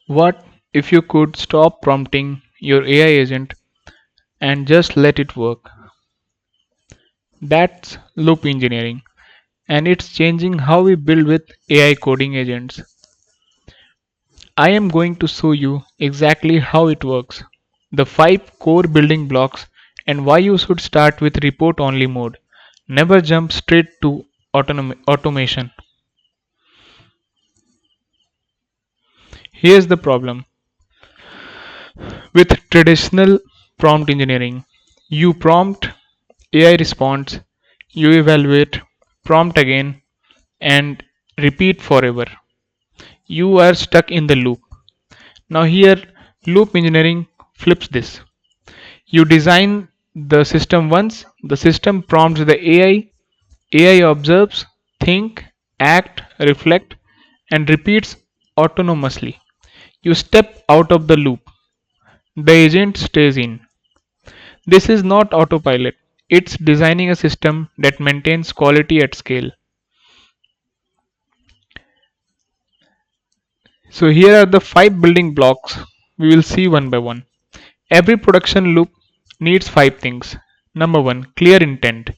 What if you could stop prompting your AI agent and just let it work? That's loop engineering, and it's changing how we build with AI coding agents. I am going to show you exactly how it works, the 5 core building blocks, and why you should start with report only mode. Never jump straight to automation. Here's the problem with traditional prompt engineering. You prompt, AI responds, you evaluate, prompt again, and repeat forever. You are stuck in the loop. Now, here, loop engineering flips this. You design the system once, the system prompts the AI observes, think, act, reflect, and repeats autonomously. You step out of the loop. The agent stays in. This is not autopilot. It's designing a system that maintains quality at scale. So here are the 5 building blocks we will see one by one. Every production loop needs 5 things. Number 1, clear intent.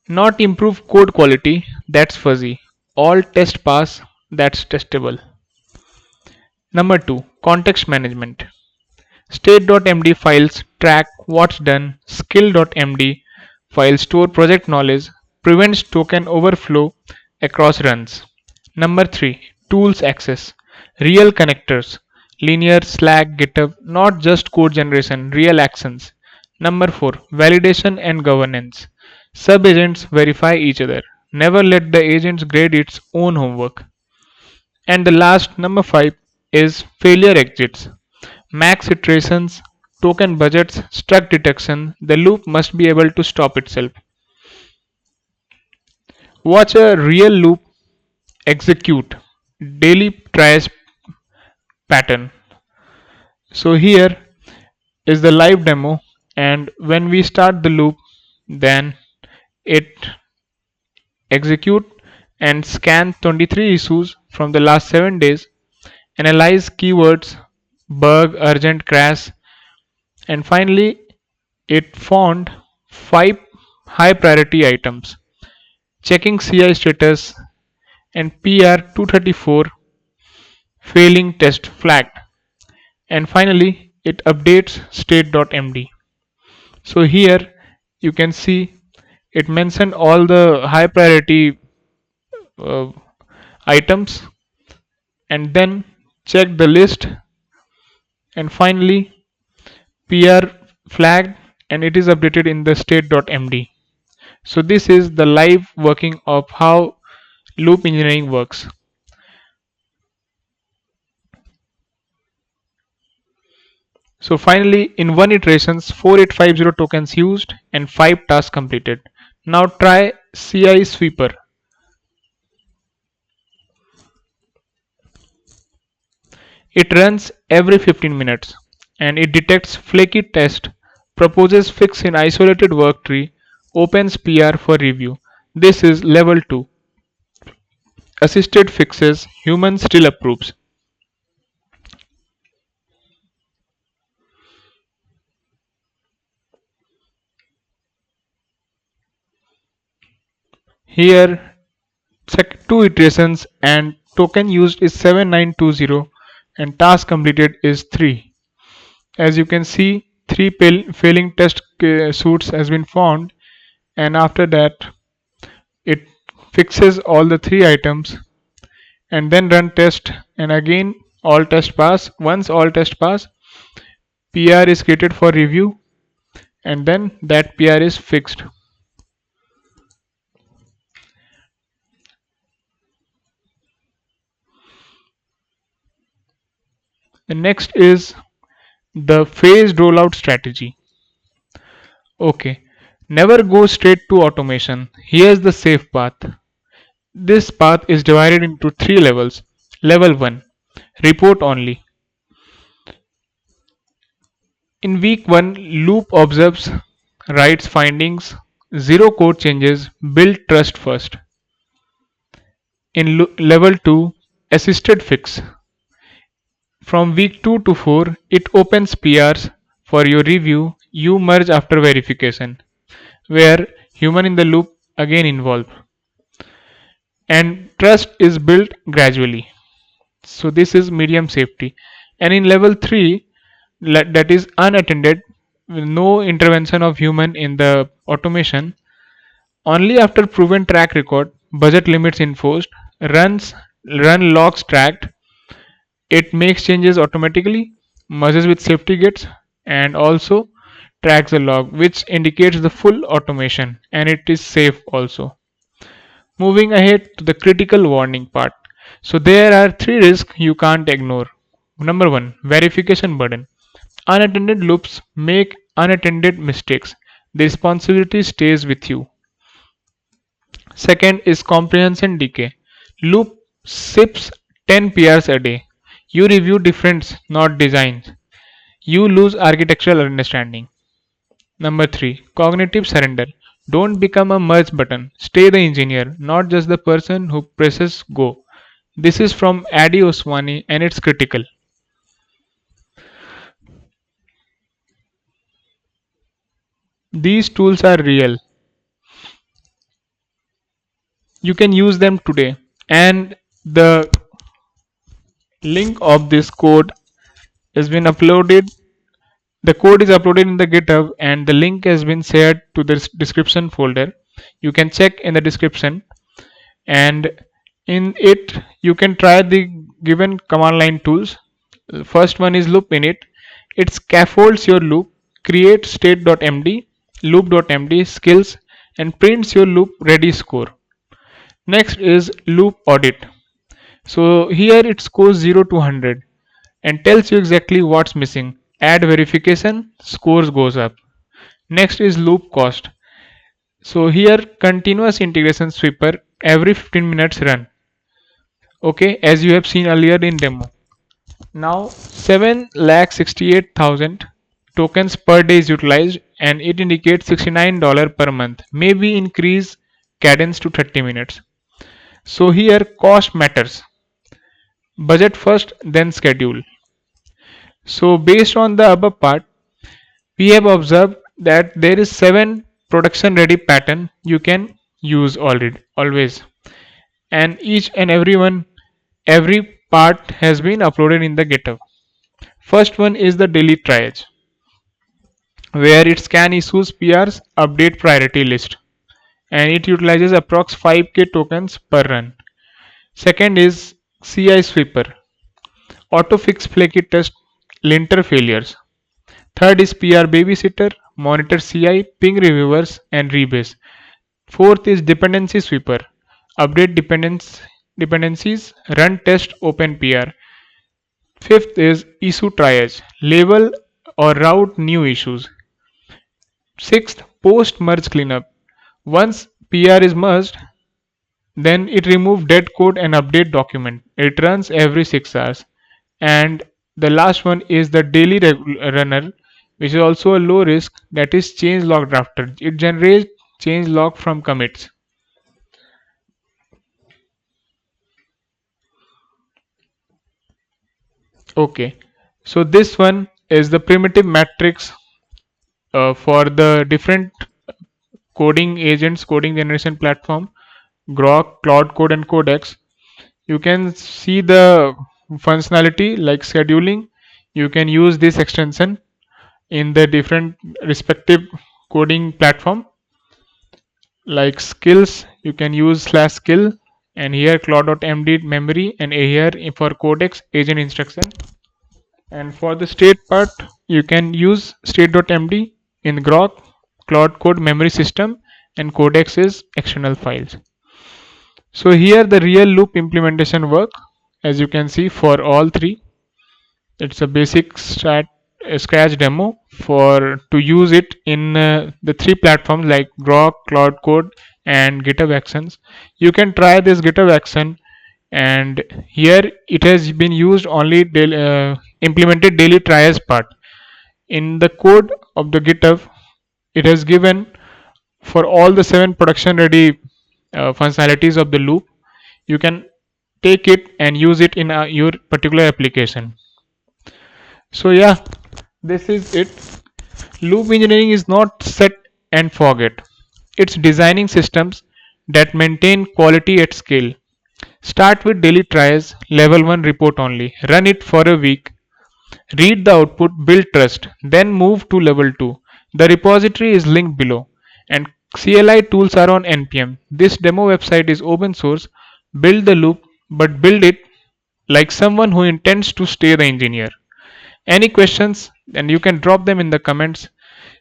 Not improve code quality, that's fuzzy. All test pass, that's testable. Number 2, context management. State.md files track what's done. Skill.md files store project knowledge, prevents token overflow across runs. Number 3, tools access. Real connectors. Linear, Slack, GitHub, not just code generation, real actions. Number 4, validation and governance. Sub-agents verify each other. Never let the agents grade its own homework. And the last, number 5, is failure exits. Max iterations, token budgets, struct detection. The loop must be able to stop itself. Watch a real loop execute. Daily tries pattern. So here is the live demo, and when we start the loop, then it execute and scan 23 issues from the last 7 days, analyze keywords, bug, urgent, crash, and finally it found 5 high priority items, checking CI status and PR 234 failing test flagged, and finally it updates state.md. So here you can see it mentioned all the high priority uh, items, and then check the list, and finally PR flagged, and it is updated in the state.md. So this is the live working of how loop engineering works. So finally, in one iterations, 4850 tokens used and 5 tasks completed. Now try CI sweeper. It runs every 15 minutes and it detects flaky test, proposes fix in isolated work tree, opens PR for review. This is level 2. Assisted fixes, human still approves. Here, check 2 iterations and token used is 7920 and task completed is 3. As you can see, 3 failing test suits has been found, and after that it fixes all the 3 items and then run test, and again all test pass. Once all test pass, PR is created for review, and then that PR is fixed. The next is the phased rollout strategy. Okay, never go straight to automation. Here's the safe path. This path is divided into 3 levels. Level 1, report only. In week 1, loop observes, writes findings, 0 code changes, build trust first. In level 2, assisted fix. From week 2 to 4, it opens PRs for your review. You merge after verification, where human in the loop again involved, and trust is built gradually. So this is medium safety. And in level 3, that is unattended, with no intervention of human in the automation, only after proven track record, budget limits enforced, runs run logs tracked, it makes changes automatically, merges with safety gates, and also tracks the log, which indicates the full automation, and it is safe also. Moving ahead to the critical warning part. So there are three risks you can't ignore. Number one, verification burden. Unattended loops make unattended mistakes. The responsibility stays with you. Second is comprehension decay. Loop sips 10 PRs a day. You review difference, not designs. You lose architectural understanding. Number 3. Cognitive surrender. Don't become a merge button. Stay the engineer, not just the person who presses go. This is from Adi Oswani and it's critical. These tools are real. You can use them today. And the link of this code has been uploaded. The code is uploaded in the GitHub and the link has been shared to the description folder. You can check in the description, and in it you can try the given command line tools. First one is loop init. It scaffolds your loop, creates state.md, loop.md skills, and prints your loop ready score. Next is loop audit. So here it scores 0 to 100 and tells you exactly what's missing. Add verification, scores goes up. Next is loop cost. So here continuous integration sweeper every 15 minutes run. Okay, as you have seen earlier in demo. Now 7,68,000 tokens per day is utilized and it indicates $69 per month. Maybe increase cadence to 30 minutes. So here cost matters. Budget first, then schedule. So based on the above part, we have observed that there is 7 production ready pattern you can use always, and each and every part has been uploaded in the GitHub. First one is the daily triage, where it scan issues PRs, update priority list, and it utilizes approx 5k tokens per run. Second is CI sweeper, auto fix flaky test linter failures. Third is PR babysitter, monitor CI, ping reviewers, and rebase. Fourth is dependency sweeper, update dependencies, run test, open PR. Fifth is issue triage, label or route new issues. Sixth, post merge cleanup. Once PR is merged, then it removes dead code and update document. It runs every 6 hours. And the last one is the daily runner, which is also a low risk, that is change log drafter. It generates change log from commits. Okay, so this one is the primitive matrix for the different coding agents, coding generation platform, Grok, Claude Code, and Codex. You can see the functionality like scheduling. You can use this extension in the different respective coding platform, like skills. You can use /skill, and here Claude.md memory, and here for Codex agent instruction. And for the state part, you can use state.md in Grok, Claude Code memory system, and Codex is external files. So here the real loop implementation work, as you can see for all three. It's a basic scratch demo for to use it in the three platforms like Grok, Claude Code, and GitHub Actions. You can try this GitHub Action, and here it has been used only implemented daily triage part. In the code of the GitHub, it has given for all the 7 production ready functionalities of the loop. You can take it and use it in your particular application. So yeah, this is it. Loop engineering is not set and forget. It's designing systems that maintain quality at scale. Start with daily tries, level 1 report only. Run it for a week. Read the output, build trust. Then move to level 2. The repository is linked below. And CLI tools are on NPM. This demo website is open source. Build the loop, but build it like someone who intends to stay the engineer. Any questions? Then you can drop them in the comments.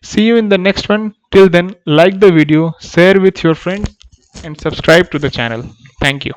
See you in the next one. Till then, like the video, share with your friends, and subscribe to the channel. Thank you.